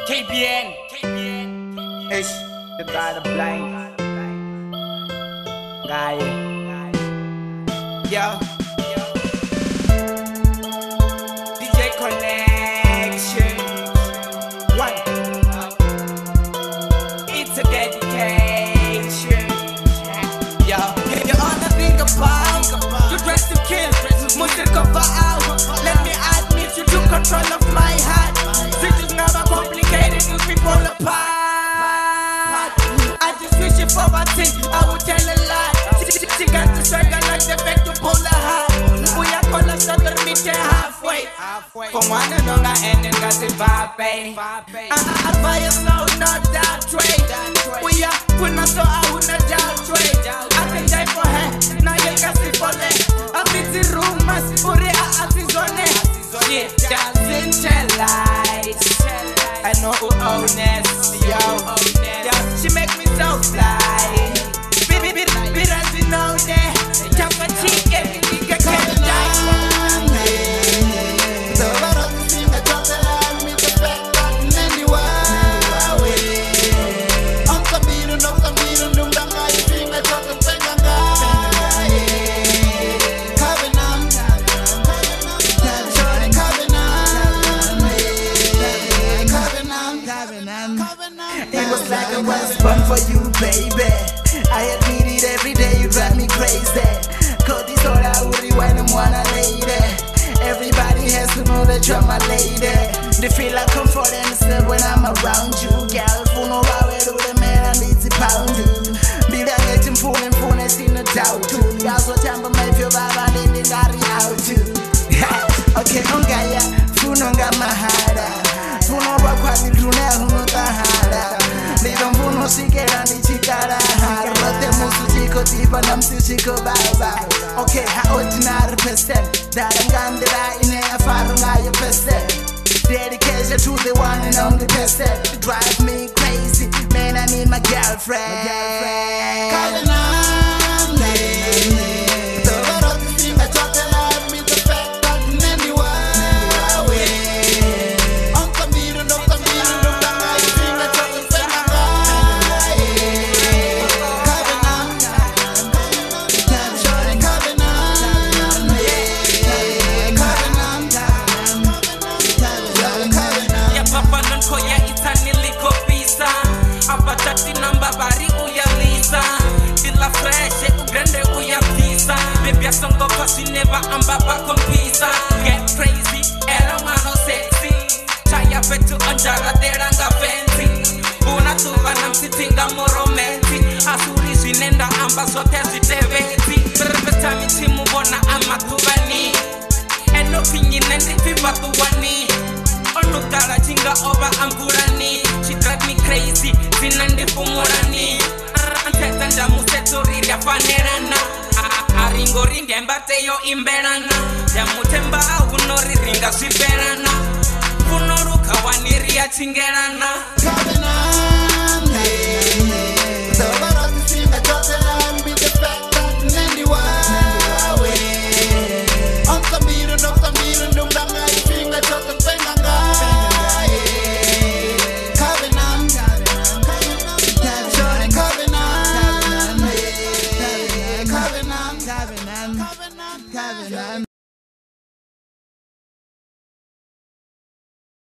KBN. Ish, the guy the blind guy. Yo, DJ Connection. One. It's a dedication. Yo, you wanna think about you dress to kill, Mr. Cover out. Let me admit you took control of my heart. City's never complicated, you people apart. I just wish you for one thing, I would tell a lie. She got the struggle like the back to pull the heart. We are gonna stop the meet halfway. From one and on and then got the vibe. I buy a soul, not that trade. We are not so I would not doubt trade. I can die for her, now you can see for that. I beat the rumors, put it out his on it. She doesn't tell lies. I know who honest, yo. She make me so fly. Be as you know that. Jump a cheek, every nigga can die. So I don't think I don't allow me to back button anyway. I'm Kabiru, no Kabiru, no Danga, you think I don't think I'm It was like I was born for you, baby. I admit it every day, you drive me crazy. Cause this all I would when I'm one lady. Everybody has to know that you're my lady. They feel like comfort and stuff when I'm around you. Girl, for no power to the man, I need to pound you. Be that getting fooling, in the doubt too. Y'all so temper, my feel bad, I didn't got it out too. Okay, on Gaia, Funonga Mahara. Funo Bakwani Luna, Hunotahara. They don't know Sikera and Chikara. Rote Musuchiko, Tipa, Namsuchiko Baba. Okay, how ordinary percent. That I'm Gandera in a Farunga percent. Dedication to the one and only percent. Drive me crazy, man, I need my girlfriend. Songo cause you never ambaba compisa. Get crazy, era mano sexy. Chaya petu anjara teranga fancy. Una tuva nam sitinga mo romantic. Asuri sinenda amba sote ziteveti. Perfecta mi timu bona ama tuvani. Eno pinyi nendi viva tuwani. Onu kara chinga over angurani. She drive me crazy, zinandi fumurani. Anteta njamu setori ya fanerana. Aringo ringe mbate yo imberana. Jamutemba unori ringa siberana. Funoruka waniria chingerana.